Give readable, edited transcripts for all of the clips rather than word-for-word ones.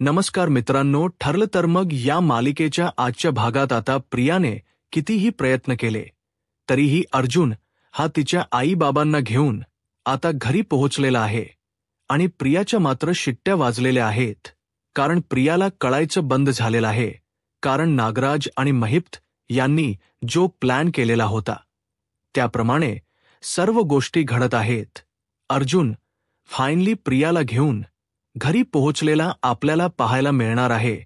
नमस्कार मित्रांनो, ठरलं तर मग या मालिकेच्या आजच्या भागात आता प्रियाने कितीही प्रयत्न केले तरीही अर्जुन हा तिच्या आई-बाबांना घेऊन आता घरी पोहोचलेला आहे आणि प्रियाच्या मात्र शिट्ट्या वाजलेल्या आहेत. कारण प्रियाला कळायचं बंद झालेलं आहे. कारण नागराज आणि महिप्त यांनी जो प्लॅन केलेला होता त्याप्रमाणे सर्व गोष्टी घडत आहेत. अर्जुन फायनली प्रियाला घेऊन घरी पोहोचलेला आपल्याला पाहायला मिळणार आहे.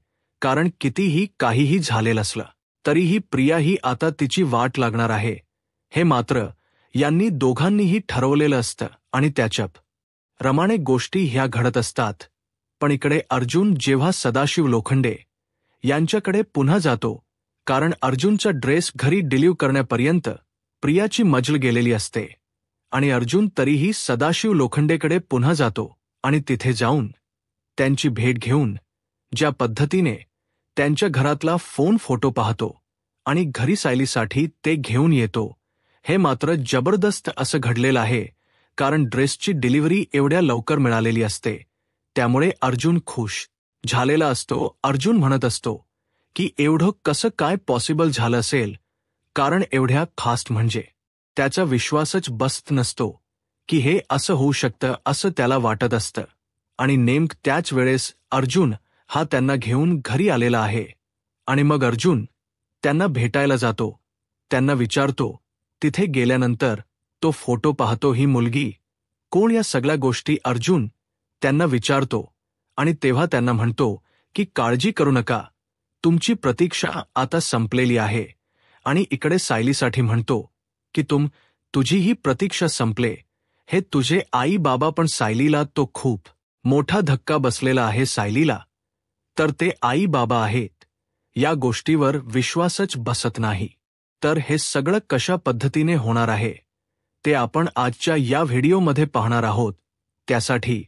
कारण कितीही काहीही झालेलं असलं तरीही प्रिया ही आता तिची वाट लागणार आहे हे मात्र यांनी दोघांनीही ठरवलेलं असतं आणि त्याच्याप रमाने गोष्टी ह्या घडत असतात. पण इकडे अर्जुन जेव्हा सदाशिव लोखंडे यांच्याकडे पुन्हा जातो कारण अर्जुनचा ड्रेस घरी डिलिव्ह करण्यापर्यंत प्रियाची मजल गेलेली असते आणि अर्जुन तरीही सदाशिव लोखंडेकडे पुन्हा जातो आणि तिथे जाऊन त्यांची भेट घेऊन ज्या पद्धतीने त्यांच्या घरातला फोटो पाहतो आणि घरी सायलीसाठी ते घेऊन येतो हे मात्र जबरदस्त असं घडलेलं आहे. कारण ड्रेसची डिलिव्हरी एवढ्या लवकर मिळालेली असते त्यामुळे अर्जुन खुश झालेला असतो. अर्जुन म्हणत असतो की एवढं कसं काय पॉसिबल झालं असेल, कारण एवढ्या खास म्हणजे त्याचा विश्वासच बसत नसतो की हे असं होऊ शकतं असं त्याला वाटत असतं. आणि नेमक त्याच वेळेस अर्जुन हा त्यांना घेऊन घरी आलेला आहे आणि मग अर्जुन त्यांना भेटायला जातो. त्यांना विचारतो. तिथे गेल्यानंतर तो फोटो पाहतो. ही मुलगी कोण या सगळ्या गोष्टी अर्जुन त्यांना विचारतो आणि तेव्हा त्यांना म्हणतो की काळजी करू नका, तुमची प्रतीक्षा आता संपलेली आहे. आणि इकडे सायलीसाठी म्हणतो की तुझीही प्रतीक्षा संपले. हे तुझे आई बाबा पण सायलीला तो खूप मोठा धक्का बसलेला आहे. सायलीला तर ते आई बाबा आहेत या गोष्टीवर विश्वासच बसत नाही. तर हे सगळं कशा पद्धतीने होणार आहे ते आपण आजच्या या व्हिडिओमध्ये पाहणार आहोत. त्यासाठी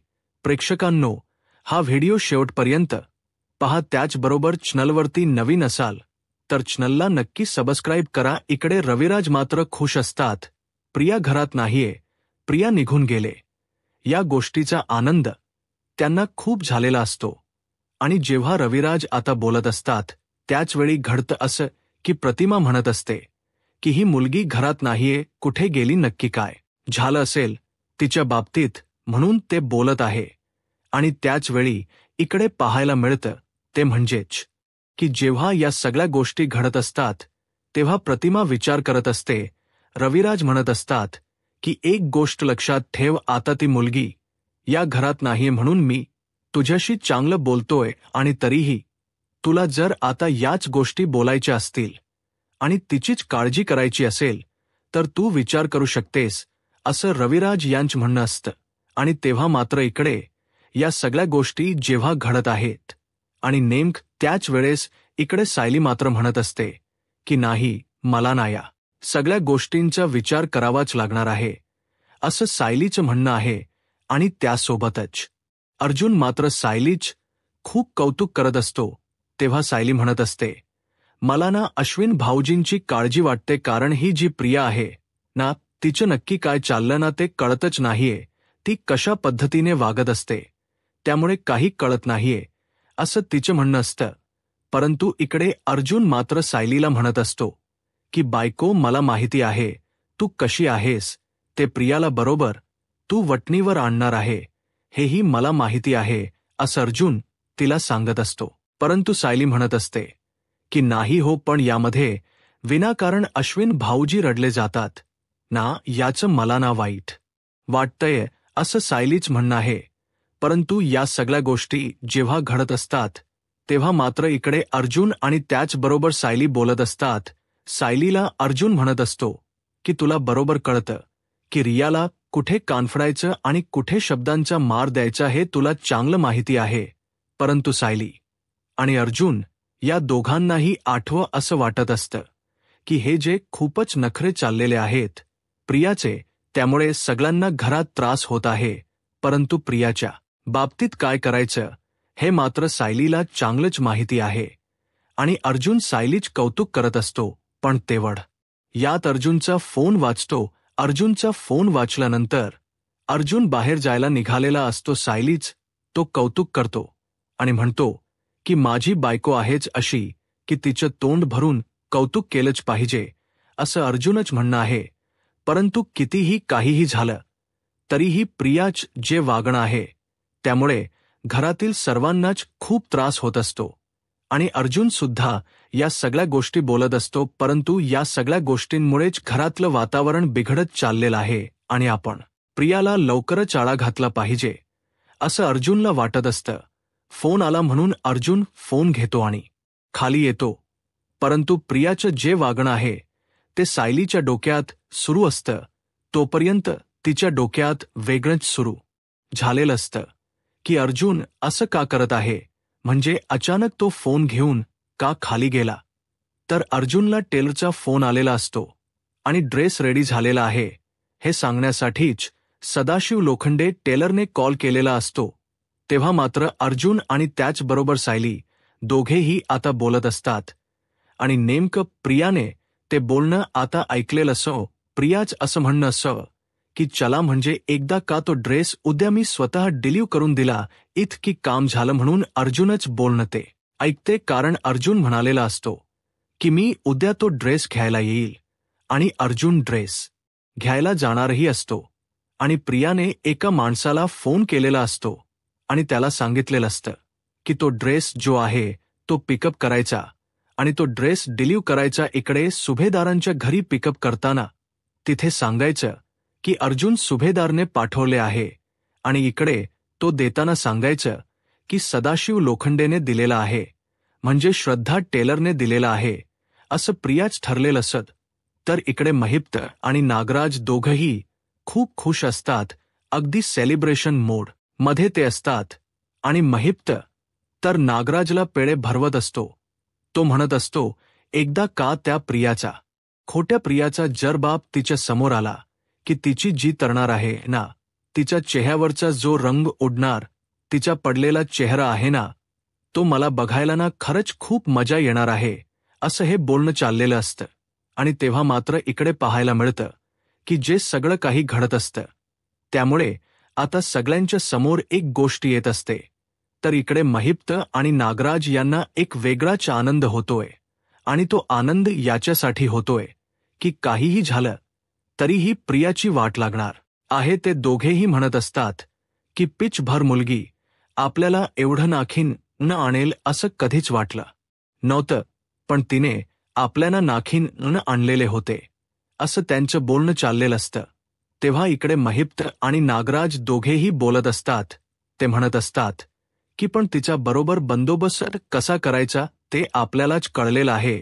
प्रेक्षकांनो हा व्हिडिओ शेवटपर्यंत पहा. त्याचबरोबर चॅनलवरती नवीन असाल तर चॅनलला नक्की सबस्क्राईब करा. इकडे रविराज मात्र खुश असतात. प्रिया घरात नाहीये, प्रिया निघून गेले या गोष्टीचा आनंद त्यांना खूप झालेला असतो. आणि जेव्हा रविराज आता बोलत असतात त्याचवेळी घडतं असं की प्रतिमा म्हणत असते की ही मुलगी घरात नाहीये, कुठे गेली, नक्की काय झालं असेल तिच्या बाबतीत म्हणून ते बोलत आहे. आणि त्याचवेळी इकडे पाहायला मिळतं ते म्हणजेच की जेव्हा या सगळ्या गोष्टी घडत असतात तेव्हा प्रतिमा विचार करत असते. रविराज म्हणत असतात की एक गोष्ट लक्षात ठेव, आता ती मुलगी या घरात नाहीये म्हणून मी तुझ्याशी चांगलं बोलतोय आणि तरीही तुला जर आता याच गोष्टी बोलायच्या असतील आणि तिचीच काळजी करायची असेल तर तू विचार करू शकतेस, असं रविराज यांचं म्हणणं असतं. आणि तेव्हा मात्र इकडे या सगळ्या गोष्टी जेव्हा घडत आहेत आणि नेमक त्याच वेळेस इकडे सायली मात्र म्हणत असते की नाही, मला ना या सगळ्या गोष्टींचा विचार करावाच लागणार आहे असं सायलीचं म्हणणं आहे. आणि त्यासोबतच अर्जुन मात्र सायलीच खूप कौतुक करत असतो. तेव्हा सायली म्हणत असते, मला ना अश्विन भाऊजींची काळजी वाटते. कारण ही जी प्रिया आहे ना, तिचं नक्की काय चाललं ना ते कळतच नाहीये. ती कशा पद्धतीने वागत असते त्यामुळे काही कळत नाहीये असं तिचं म्हणणं असतं. परंतु इकडे अर्जुन मात्र सायलीला म्हणत असतो की बायको, मला माहिती आहे तू कशी आहेस. ते प्रियाला बरोबर तू वटणीवर आणणार आहे हेही मला माहिती आहे असं अर्जुन तिला सांगत असतो. परंतु सायली म्हणत असते की नाही हो, पण यामध्ये विनाकारण अश्विन भाऊजी रडले जातात ना, याचं मला ना वाईट वाटतंय असं सायलीच म्हणणं आहे. परंतु या सगळ्या गोष्टी जेव्हा घडत असतात तेव्हा मात्र इकडे अर्जुन आणि त्याचबरोबर सायली बोलत असतात. सायलीला अर्जुन म्हणत असतो की तुला बरोबर कळतं की रियाला कुठे कानफडायचं आणि कुठे शब्दांचा मार द्यायचा हे तुला चांगलं माहिती आहे. परंतु सायली आणि अर्जुन या दोघांनाही आठवं असं वाटत असतं की हे जे खूपच नखरे चाललेले आहेत प्रियाचे, त्यामुळे सगळ्यांना घरात त्रास होत आहे. परंतु प्रियाच्या बाबतीत काय करायचं हे मात्र सायलीला चांगलंच माहिती आहे. आणि अर्जुन सायलीच कौतुक करत असतो. पण तेवढ यात अर्जुनचा फोन वाजतो. अर्जुनचा फोन वाचल्यानंतर अर्जुन बाहेर जायला निघालेला असतो. सायलीच तो कौतुक करतो आणि म्हणतो की माझी बायको आहेच अशी की तिचं तोंड भरून कौतुक केलंच पाहिजे, असं अर्जुनच म्हणणं आहे. परंतु कितीही काहीही झालं तरीही प्रियाच जे वागणं आहे त्यामुळे घरातील सर्वांनाच खूप त्रास होत असतो. आणि अर्जुन सुद्धा या सगळ्या गोष्टी बोलत असतो, परंतु या सगळ्या गोष्टींमुळेच घरातलं वातावरण बिघडत चाललेलं आहे आणि आपण प्रियाला लवकरच आळा घातला पाहिजे असं अर्जुनला वाटत असतं. फोन आला म्हणून अर्जुन फोन घेतो आणि खाली येतो. परंतु प्रियाचं जे वागणं आहे ते सायलीच्या डोक्यात सुरू असतं. तोपर्यंत तिच्या डोक्यात वेगळंच सुरू झालेलं असतं की अर्जुन असं का करत आहे, म्हणजे अचानक तो फोन घेऊन का खाली गेला. तर अर्जुनला टेलरचा फोन आलेला असतो आणि ड्रेस रेडी झालेला आहे हे सांगण्यासाठीच सदाशिव लोखंडे टेलरने कॉल केलेला असतो. तेव्हा मात्र अर्जुन आणि त्याचबरोबर सायली दोघेही आता बोलत असतात आणि नेमकं प्रियाने ते बोलणं आता ऐकलेलं असं. प्रियाच असं म्हणणं असं की चला म्हणजे एकदा का तो ड्रेस उद्या मी स्वतः डिलीव्ह करून दिला, इतकी काम झालं म्हणून अर्जुनच बोलणं ते ऐकते. कारण अर्जुन म्हणालेला असतो की मी उद्या तो ड्रेस घ्यायला येईल आणि अर्जुन ड्रेस घ्यायला जाणारही असतो. आणि प्रियाने एका माणसाला फोन केलेला असतो आणि त्याला सांगितलेलं असतं की तो ड्रेस जो आहे तो पिकअप करायचा आणि तो ड्रेस डिलीव्ह करायचा. इकडे सुभेदारांच्या घरी पिकअप करताना तिथे सांगायचं की अर्जुन सुभेदारने पाठवले आहे आणि इकडे तो देताना सांगायचं की सदाशिव लोखंडेने दिलेला आहे, म्हणजे श्रद्धा टेलरने दिलेला आहे असं प्रियाच ठरलेलं असत. तर इकडे महिप्त आणि नागराज दोघंही खूप खुश असतात. अगदी सेलिब्रेशन मोड मध्ये ते असतात. आणि महिप्त तर नागराजला पेढे भरवत असतो. तो म्हणत असतो एकदा का त्या प्रियाचा, खोट्या प्रियाचा जर बाप तिच्या समोर आला की तिची जी तरणार आहे ना, तिच्या चेहऱ्यावरचा जो रंग उडणार, तिचा पडलेला चेहरा आहे ना, तो मला बघायला ना खरंच खूप मजा येणार आहे असं हे बोलणं चाललेलं असतं. आणि तेव्हा मात्र इकडे पाहायला मिळतं की जे सगळं काही घडत असतं त्यामुळे आता सगळ्यांच्या समोर एक गोष्ट येत असते. तर इकडे महिप्त आणि नागराज यांना एक वेगळाच आनंद होतोय आणि तो आनंद याच्यासाठी होतोय की काहीही झालं तरीही प्रियाची वाट लागणार आहे. ते दोघेही म्हणत असतात की पिचभर मुलगी आपल्याला एवढं नाखीन न आणेल असं कधीच वाटलं नव्हतं, पण तिने आपल्याला नाखीन न आणलेले होते असं त्यांचं बोलणं चाललेलं असतं. तेव्हा इकडे महिप्त आणि नागराज दोघेही बोलत असतात. ते म्हणत असतात की पण तिचा बरोबर बंदोबस्त कसा करायचा ते आपल्यालाच कळलेलं आहे.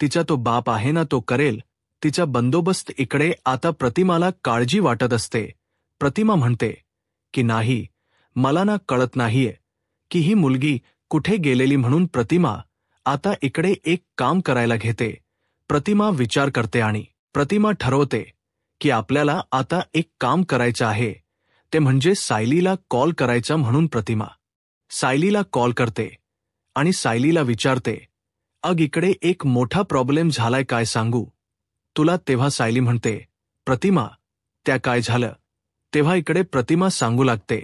तिचा तो बाप आहे ना, तो करेल तिचा बंदोबस्त. इकडे आता प्रतिमाला काळजी वाटत असते. प्रतिमा म्हणते की नाही, मला ना कळत नाहीये की ही मुलगी कुठे गेलेली, म्हणून प्रतिमा आता इकडे एक काम करायला घेते. प्रतिमा विचार करते आणि प्रतिमा ठरवते की आपल्याला आता एक काम करायचं आहे, ते म्हणजे सायलीला कॉल करायचा. म्हणून प्रतिमा सायलीला कॉल करते आणि सायलीला विचारते, अग इकडे एक मोठा प्रॉब्लेम झालाय, काय सांगू तुला. तेव्हा सायली म्हणते, प्रतिमा त्या काय झालं. तेव्हा इकडे प्रतिमा सांगू लागते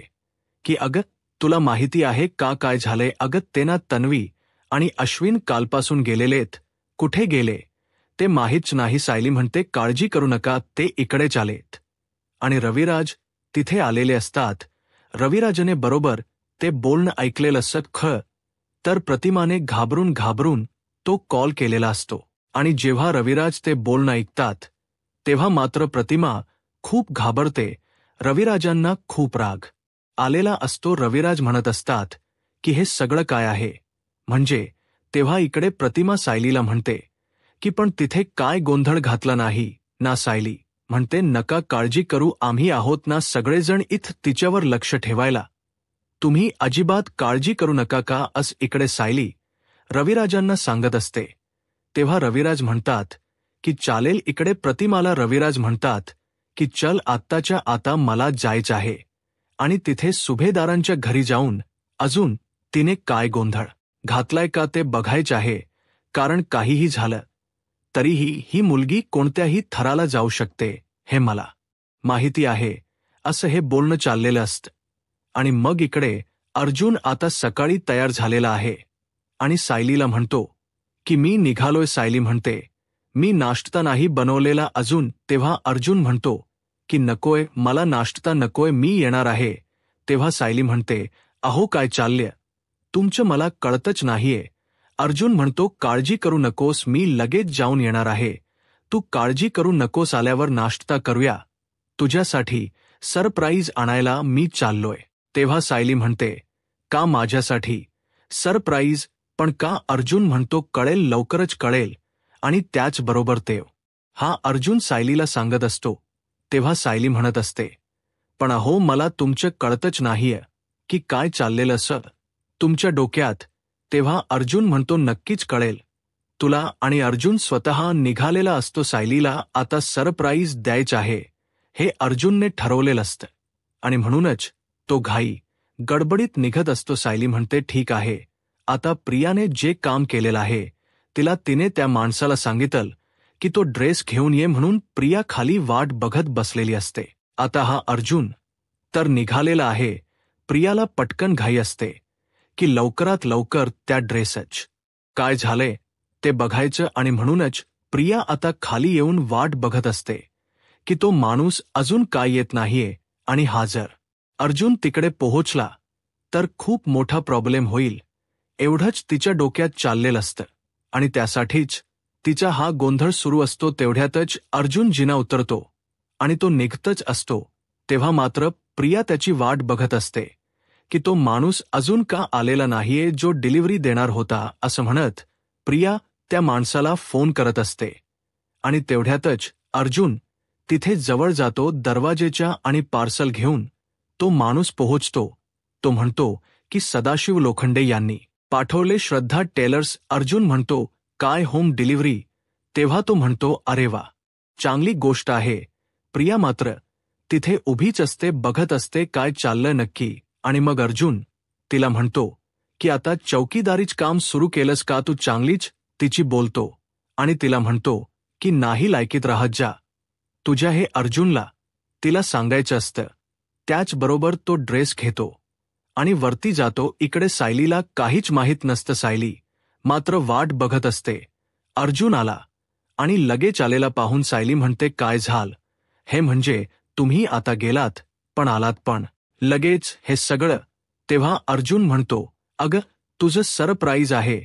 की अगं तुला माहिती आहे का काय झालंय. अगं ते ना तन्वी आणि अश्विन कालपासून गेलेलेत. कुठे गेले ते माहीतच नाही. सायली म्हणते काळजी करू नका, ते इकडेच आलेत. आणि रविराज तिथे आलेले असतात. रविराजने बरोबर ते बोलणं ऐकलेलं असत. तर प्रतिमाने घाबरून घाबरून तो कॉल केलेला असतो. आणि जेव्हा रविराज ते बोलणं ऐकतात तेव्हा मात्र प्रतिमा खूप घाबरते. रविराजांना खूप राग आलेला असतो. रविराज म्हणत असतात की हे सगळं काय आहे म्हणजे. तेव्हा इकडे प्रतिमा सायलीला म्हणते की पण तिथे काय गोंधळ घातला नाही ना. सायली म्हणते नका काळजी करू, आम्ही आहोत ना सगळेजण इथं तिच्यावर लक्ष ठेवायला, तुम्ही अजिबात काळजी करू नका का, असं इकडे सायली रविराजांना सांगत असते. तेव्हा रविराज म्हणतात की चालेल. इकडे प्रतिमाला रविराज म्हणतात की चल आत्ताच्या आता मला जायचं आहे आणि तिथे सुभेदारांच्या घरी जाऊन अजून तिने काय गोंधळ घातलाय का ते बघायचं आहे. कारण काहीही झालं तरीही ही मुलगी कोणत्याही थराला जाऊ शकते हे मला माहिती आहे, असं हे बोलणं चाललेलं असतं. आणि मग इकडे अर्जुन आता सकाळी तयार झालेला आहे आणि सायलीला म्हणतो की मी निघालोय. सायली म्हणते मी नाश्ता नाही बनवलेला अजून. तेव्हा अर्जुन म्हणतो की नकोय, मला नाश्ता नकोय, मी येणार आहे. तेव्हा सायली म्हणते अहो काय चाललंय तुमचं, मला कळतच नाहीये. अर्जुन म्हणतो काळजी करू नकोस, मी लगेच जाऊन येणार आहे. तू काळजी करू नकोस, आल्यावर नाश्ता करूया. तुझ्यासाठी सरप्राईज आणायला मी चाललोय. तेव्हा सायली म्हणते का माझ्यासाठी सरप्राईज? पण का? अर्जुन म्हणतो कळेल, लवकरच कळेल. आणि त्याचबरोबर हा अर्जुन सायलीला सांगत असतो. तेव्हा सायली म्हणत असते पण अहो मला तुमचं कळतच नाहीये की काय चाललेलं असं तुमच्या डोक्यात. तेव्हा अर्जुन म्हणतो नक्कीच कळेल तुला. आणि अर्जुन स्वतः निघालेला असतो. सायलीला आता सरप्राईज द्यायचं आहे हे अर्जुनने ठरवलेलं असतं आणि म्हणूनच तो गडबडीत निघत असतो. सायली म्हणते ठीक आहे, आता प्रियाने जे काम केलेलं आहे तिने त्या माणसाला सांगितलं की तो ड्रेस घेऊन ये म्हणून. प्रिया खाली वाट बघत बसलेली असते. आता हा अर्जुन तर निघालेला आहे. प्रियाला पटकन घाई असते की लवकरात लवकर त्या ड्रेसच काय झालंय ते बघायचं आणि म्हणूनच प्रिया आता खाली येऊन वाट बघत असते की तो माणूस अजून काय येत नाहीये. आणि हा जर अर्जुन तिकडे पोहोचला तर खूप मोठा प्रॉब्लेम होईल एवढंच तिच्या डोक्यात चाललेलं असतं आणि त्यासाठीच तिचा हा गोंधळ सुरू असतो. तेवढ्यातच अर्जुन जिना उतरतो आणि तो निघतच असतो. तेव्हा मात्र प्रिया त्याची वाट बघत असते की तो माणूस अजून का आलेला नाहीये जो डिलिव्हरी देणार होता. असं म्हणत प्रिया त्या माणसाला फोन करत असते आणि तेवढ्यातच अर्जुन तिथे जवळ जातो दरवाजेच्या आणि पार्सल घेऊन तो माणूस पोहोचतो. तो म्हणतो की सदाशिव लोखंडे यांनी पाठवले श्रद्धा टेलर्स. अर्जुन म्हणतो काय होम डिलिव्हरी? तेव्हा तो म्हणतो अरे वा, चांगली गोष्ट आहे. प्रिया मात्र तिथे उभीच असते, बघत असते काय चाललंय नक्की. आणि मग अर्जुन तिला म्हणतो की आता चौकीदारीच काम सुरू केलंस का तू? चांगलीच तिची बोलतो आणि तिला म्हणतो की नाही, लायकीत राहत जा तुझ्या. हे अर्जुनला तिला सांगायचं असतं. त्याचबरोबर तो ड्रेस घेतो आणि वरती जातो. इकडे सायलीला काहीच माहीत नसतं. सायली मात्र वाट बघत असते. अर्जुन आला आणि लगेच आलेला पाहून सायली म्हणते काय झालं हे? म्हणजे तुम्ही आता गेलात पण आलात पण लगेच हे सगळं? तेव्हा अर्जुन म्हणतो अगं तुझं सरप्राईज आहे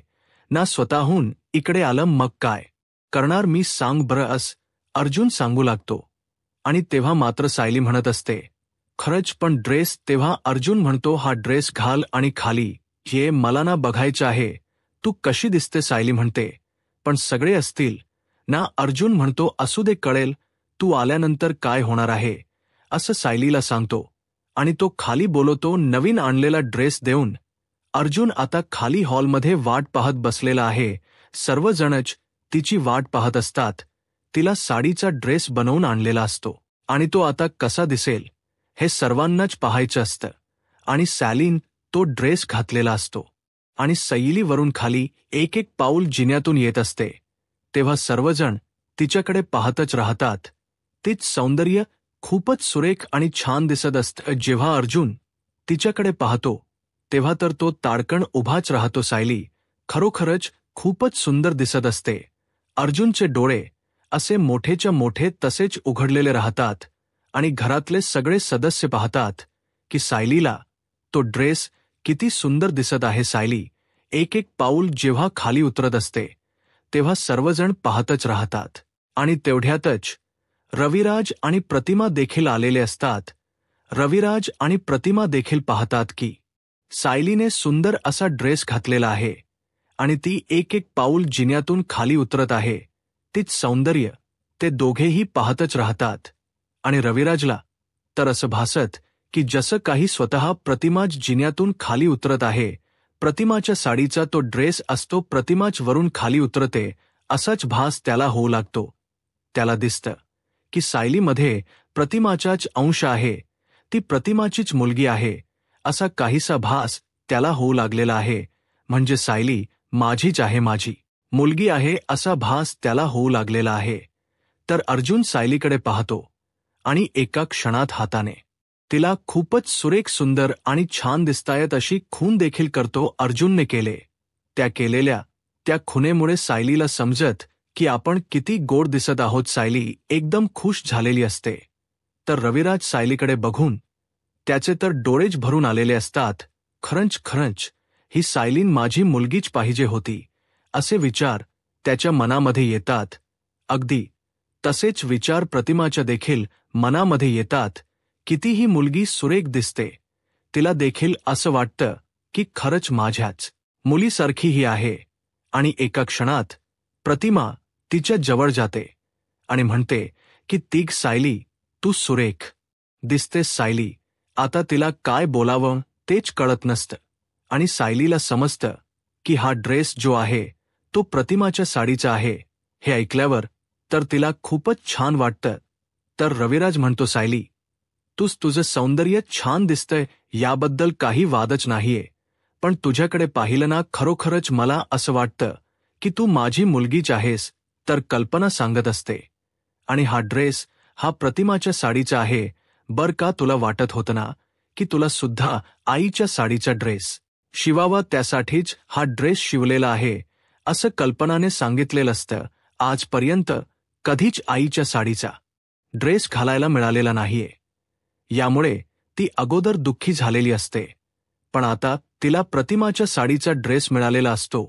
ना, स्वतःहून इकडे आलं, मग काय करणार मी सांग बरं. अर्जुन सांगू लागतो आणि तेव्हा मात्र सायली म्हणत असते खरंच पण ड्रेस? तेव्हा अर्जुन म्हणतो हा ड्रेस घाल आणि खाली ये, मला ना बघायचं आहे तू कशी दिसते. सायली म्हणते पण सगळे असतील ना. अर्जुन म्हणतो असू दे, कळेल तू आल्यानंतर काय होणार आहे असं सायलीला सांगतो आणि तो खाली बोलवतो नवीन आणलेला ड्रेस देऊन. अर्जुन आता खाली हॉलमध्ये वाट पाहत बसलेला आहे. सर्वजणच तिची वाट पाहत असतात. तिला साडीचा ड्रेस बनवून आणलेला असतो आणि तो आता कसा दिसेल हे सर्वांनाच पाहायचं असतं. आणि सॅलीन तो ड्रेस घातलेला असतो आणि सैलीवरून खाली एक एक पाऊल जिन्यातून येत असते. तेव्हा सर्वजण तिच्याकडे पाहतच राहतात. तीच सौंदर्य खूपच सुरेख आणि छान दिसत असतं. जेव्हा अर्जुन तिच्याकडे पाहतो तेव्हा तर तो ताडकन उभाच राहतो. सायली खरोखरच खूपच सुंदर दिसत असते. अर्जुनचे डोळे असे मोठेच्या मोठे तसेच उघडलेले राहतात आणि घरातले सगळे सदस्य पाहतात की सायलीला तो ड्रेस किती सुंदर दिसत आहे. सायली एक एक पाऊल जेव्हा खाली उतरत असते तेव्हा सर्वजण पाहतच राहतात. आणि तेवढ्यातच रविराज आणि प्रतिमा देखील आलेले असतात. रविराज आणि प्रतिमा देखील पाहतात की सायलीने सुंदर असा ड्रेस घातलेला आहे आणि ती एक एक पाऊल जिन्यातून खाली उतरत आहे. तीच सौंदर्य ते दोघेही पाहतच राहतात. आणि रविराजला तर असं भासत की जसं काही स्वतः प्रतिमाच जिन्यातून खाली उतरत आहे. प्रतिमाच्या साडीचा तो ड्रेस असतो, प्रतिमाच वरून खाली उतरते असाच भास त्याला होऊ लागतो. त्याला दिसतं की सायलीमध्ये प्रतिमाचाच अंश आहे, ती प्रतिमाचीच मुलगी आहे असा काहीसा भास त्याला होऊ लागलेला आहे. म्हणजे सायली माझीच आहे, माझी मुलगी आहे असा भास त्याला होऊ लागलेला आहे. तर अर्जुन सायलीकडे पाहतो आणि एका क्षणात हाताने तिला खूपच सुरेख सुंदर आणि छान दिसतायत अशी खून देखील करतो अर्जुनने केले. त्या केलेल्या त्या खुनेमुळे सायलीला समजत की आपण किती गोड दिसत आहोत. सायली एकदम खुश झालेली असते. तर रविराज सायलीकडे बघून त्याचे तर डोळेच भरून आलेले असतात. खरंच खरंच ही सायलीन माझी मुलगीच पाहिजे होती असे विचार त्याच्या मनामध्ये येतात. अगदी तसेच विचार प्रतिमाच्या देखील मनामध्ये येतात. कितीही मुलगी सुरेख दिसते. तिला देखील असं वाटतं की खरंच माझ्याच मुलीसारखी ही आहे. आणि एका क्षणात प्रतिमा तिच्या जवळ जाते आणि म्हणते की तीग सायली, तू सुरेख दिसतेस. सायली आता तिला काय बोलावं तेच कळत नसतं. आणि सायलीला समजतं की हा ड्रेस जो आहे तो प्रतिमाच्या साडीचा आहे. हे ऐकल्यावर तर तिला खूपच छान वाटतं. तर रविराज म्हणतो, सायली तुझं सौंदर्य छान दिसतंय याबद्दल काही वादच नाहीये. पण तुझ्याकडे पाहिलं ना, खरोखरच मला असं वाटतं की तू माझी मुलगीच आहेस. तर कल्पना सांगत असते आणि हा ड्रेस हा प्रतिमाच्या साडीचा आहे. बर का तुला वाटत होतं ना की तुला सुद्धा आईच्या साडीचा ड्रेस शिवावा, त्यासाठीच हा ड्रेस शिवलेला आहे असं कल्पनाने सांगितलेलं असतं. आजपर्यंत कधीच आईच्या साडीचा ड्रेस घालायला मिळालेला नाहीये. यामुळे ती अगोदर दुःखी झालेली असते. पण आता तिला प्रतिमाच्या साडीचा ड्रेस मिळालेला असतो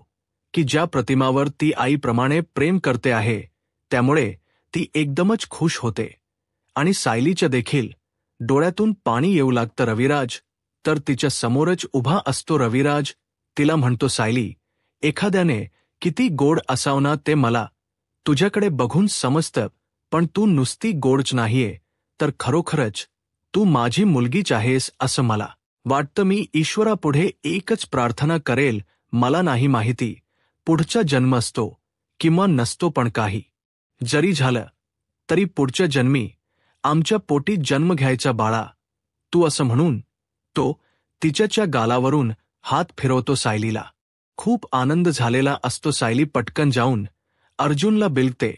की ज्या प्रतिमावर ती आईप्रमाणे प्रेम करते आहे. त्यामुळे ती एकदमच खुश होते. आणि सायलीच्या देखील डोळ्यातून पाणी येऊ लागतं. रविराज तर तिच्या समोरच उभा असतो. रविराज तिला म्हणतो, सायली एखाद्याने किती गोड असावं ना ते मला तुझ्याकडे बघून समजतं. पण तू नुसती गोडच नाहीये, तर खरोखरच तू माझी मुलगीच आहेस असं मला वाटतं. मी ईश्वरापुढे एकच प्रार्थना करेल, मला नाही माहिती पुढचा जन्म असतो किंवा नसतो, पण काही जरी झालं तरी पुढच्या जन्मी आमच्या पोटी जन्म घ्यायचा बाळा तू, असं म्हणून तो तिच्याच्या गालावरून हात फिरवतो. सायलीला खूप आनंद झालेला असतो. सायली पटकन जाऊन अर्जुनला बिलते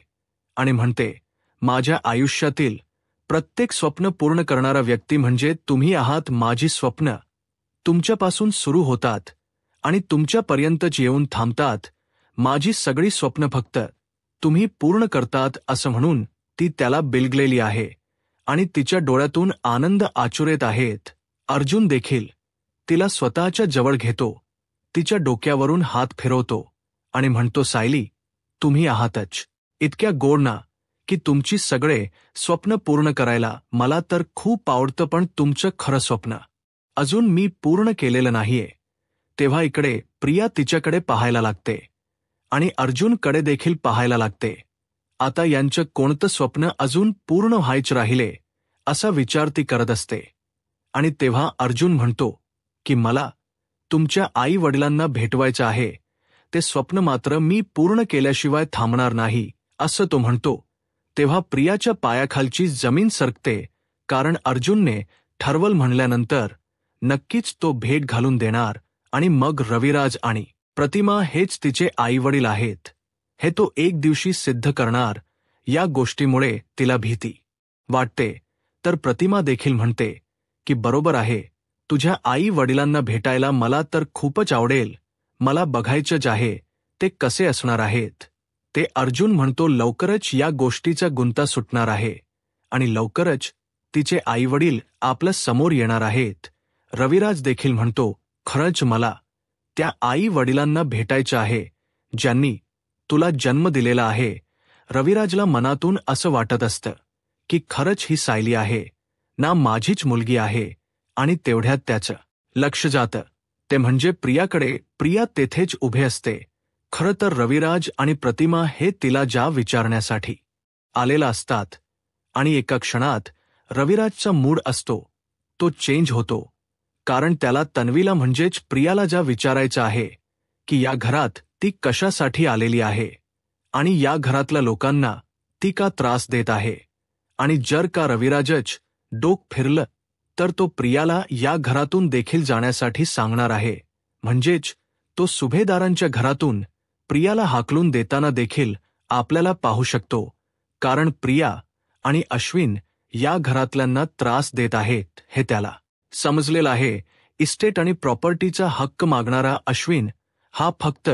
आणि म्हणते, माझ्या आयुष्यातील प्रत्येक स्वप्न पूर्ण करणारा व्यक्ती म्हणजे तुम्ही आहात. माझी स्वप्न तुमच्यापासून सुरू होतात आणि तुमच्यापर्यंतच येऊन थांबतात. माझी सगळी स्वप्न फक्त तुम्ही पूर्ण करतात असं म्हणून ती त्याला बिलगलेली आहे आणि तिच्या डोळ्यातून आनंद आचुरेत आहेत. अर्जुन देखील तिला स्वतःच्या जवळ घेतो, तिच्या डोक्यावरून हात फिरवतो आणि म्हणतो, सायली तुम्ही आहातच इतक्या गोड ना की तुमची सगळे स्वप्न पूर्ण करायला मला तर खूप आवडतं. पण तुमचं खरं स्वप्न अजून मी पूर्ण केलेलं नाहीये. तेव्हा इकडे प्रिया तिच्याकडे पाहायला लागते आणि अर्जुनकडे देखील पाहायला लागते. आता यांचं कोणतं स्वप्न अजून पूर्ण व्हायचं राहिले असा विचार ती करत असते. आणि तेव्हा अर्जुन म्हणतो की मला तुमच्या आई वडिलांना भेटवायचं आहे. ते स्वप्न मात्र मी पूर्ण केल्याशिवाय थांबणार नाही असं तो म्हणतो. तेव्हा प्रियाच्या पायाखालची जमीन सरकते, कारण अर्जुनने ठरवल म्हणल्यानंतर नक्कीच तो भेट घालून देणार. आणि मग रविराज आणि प्रतिमा हेच तिचे आईवडील आहेत हे तो एक दिवशी सिद्ध करणार. या गोष्टीमुळे तिला भीती वाटते. तर प्रतिमा देखील म्हणते की बरोबर आहे, तुझ्या आई वडिलांना भेटायला मला तर खूपच आवडेल. मला बघायचंच आहे ते कसे असणार आहेत ते. अर्जुन म्हणतो, लवकरच या गोष्टीचा गुंता सुटणार आहे आणि लवकरच तिचे आईवडील आपल्या समोर येणार आहेत. रविराज देखील म्हणतो, खरंच मला त्या आई वडिलांना भेटायचं आहे ज्यांनी तुला जन्म दिलेला आहे. रविराजला मनातून असं वाटत असतं की खरंच ही सायली आहे ना, माझीच मुलगी आहे. आणि तेवढ्यात त्याचं लक्ष जातं ते म्हणजे प्रियाकडे. प्रिया तेथेच उभे असते. खरं तर रविराज आणि प्रतिमा हे तिला जा विचारण्यासाठी आलेला असतात. आणि एका क्षणात रविराजचा मूड असतो तो चेंज होतो, कारण त्याला तन्वीला म्हणजेच प्रियाला जा विचारायचं आहे की या घरात ती कशासाठी आलेली आहे आणि या घरातल्या लोकांना ती का त्रास देत आहे. आणि जर का रविराजच डोक फिरलं तर तो प्रियाला या घरातून देखील जाण्यासाठी सांगणार आहे. म्हणजेच तो सुभेदारांच्या घरातून प्रियाला हाकलून देताना देखील आपल्याला पाहू शकतो, कारण प्रिया आणि अश्विन या घरातल्यांना त्रास देत आहेत हे त्याला समजलेलं आहे. इस्टेट आणि प्रॉपर्टीचा हक्क मागणारा अश्विन हा फक्त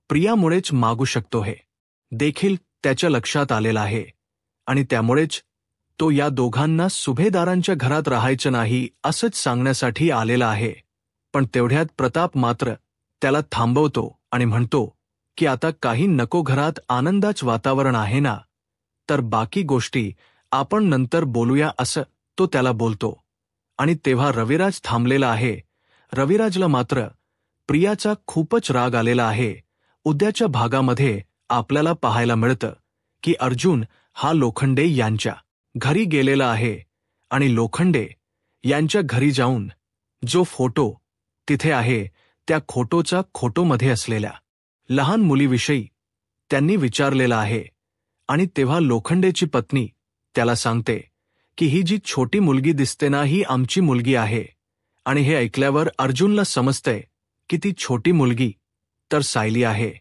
प्रियामुळेच मागू शकतो हे देखील त्याच्या लक्षात आलेलं आहे. आणि त्यामुळेच तो या दोघांना सुभेदारांच्या घरात राहायचं नाही असंच सांगण्यासाठी आलेला आहे. पण तेवढ्यात प्रताप मात्र त्याला थांबवतो आणि म्हणतो की आता काही नको, घरात आनंदाचं वातावरण आहे ना, तर बाकी गोष्टी आपण नंतर बोलूया असं तो त्याला बोलतो. आणि तेव्हा रविराज थांबलेला आहे. रविराजला मात्र प्रियाचा खूपच राग आलेला आहे. उद्याच्या भागामध्ये आपल्याला पाहायला मिळतं की अर्जुन हा लोखंडे यांच्या घरी गेलेला आहे आणि लोखंडे यांच्या घरी जाऊन जो फोटो तिथे आहे त्या फोटोमध्ये असलेल्या लहान मुलीविषयी त्यांनी विचारलेला आहे. आणि तेव्हा लोखंडेची पत्नी त्याला सांगते की ही जी छोटी मुलगी दिसते ना, ही आमची मुलगी आहे. आणि हे ऐकल्यावर अर्जुनला समजतंय की ती छोटी मुलगी तर सायली आहे.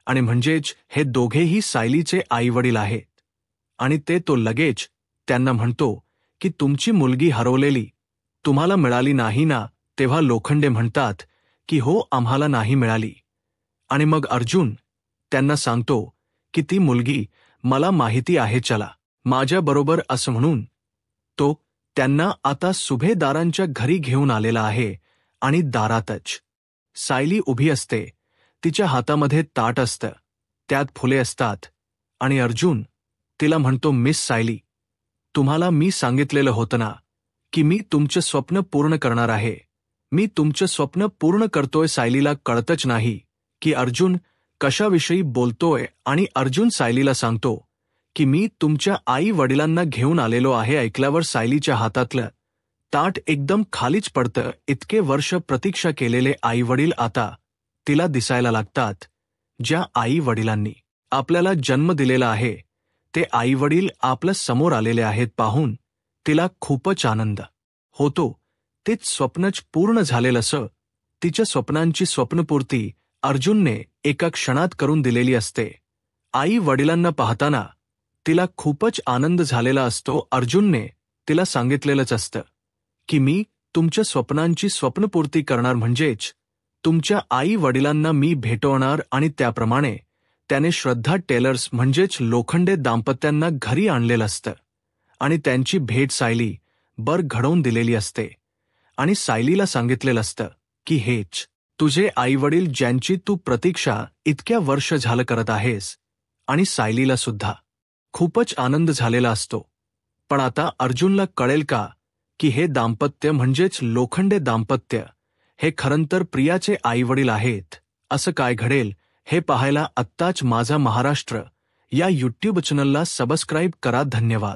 आणि म्हणजेच हे दोघेही सायलीचे आईवडील आहेत. आणि तो लगेच त्यांना म्हणतो की तुमची मुलगी हरवलेली तुम्हाला मिळाली नाही ना. तेव्हा लोखंडे म्हणतात की हो, आम्हाला नाही मिळाली. आणि मग अर्जुन त्यांना सांगतो की ती मुलगी मला माहिती आहे, चला माझ्याबरोबर असं म्हणून तो त्यांना आता सुभेदारांच्या घरी घेऊन आलेला आहे. आणि दारातच सायली उभी असते. तिच्या हातामध्ये ताट असतं, त्यात फुले असतात. आणि अर्जुन तिला म्हणतो, मिस सायली, तुम्हाला मी सांगितलेलं होतं ना की मी तुमचं स्वप्न पूर्ण करणार आहे. मी तुमचं स्वप्न पूर्ण करतोय. सायलीला कळतच नाही की अर्जुन कशाविषयी बोलतोय. आणि अर्जुन सायलीला सांगतो की मी तुमच्या आई वडिलांना घेऊन आलेलो आहे. ऐकल्यावर सायलीच्या हातातलं ताट एकदम खालीच पडतं. इतके वर्ष प्रतीक्षा केलेले आई वडील आता तिला दिसायला लागतात. ज्या आई वडिलांनी आपल्याला जन्म दिलेला आहे ते आई वडील आपल्या समोर आलेले आहेत पाहून तिला खूपच आनंद होतो. तेच स्वप्नच पूर्ण झालेलं असं. तिच्या स्वप्नांची स्वप्नपूर्ती अर्जुनने एका क्षणात करून दिलेली असते. आई वडिलांना पाहताना तिला खूपच आनंद झालेला असतो. अर्जुनने तिला सांगितलेलंच असतं की मी तुमच्या स्वप्नांची स्वप्नपूर्ती करणार, म्हणजेच तुमच्या आई वडिलांना मी भेटवणार. आणि त्याप्रमाणे त्याने श्रद्धा टेलर्स म्हणजेच लोखंडे दाम्पत्यांना घरी आणलेलं असतं. आणि त्यांची भेट सायली घडवून दिलेली असते. आणि सायलीला सांगितलेलं असतं की हेच तुझे आईवडील ज्यांची तू प्रतीक्षा इतक्या वर्ष झालं करत आहेस. आणि सायलीला सुद्धा खूपच आनंद झालेला असतो. पण आता अर्जुनला कळेल का की हे दाम्पत्य म्हणजेच लोखंडे दाम्पत्य हे खरंतर प्रियाचे आईवडील आहेत. असं काय घडेल हे पाहायला आत्ताच माझा महाराष्ट्र या यूट्यूब चॅनलला सबस्क्राईब करा. धन्यवाद.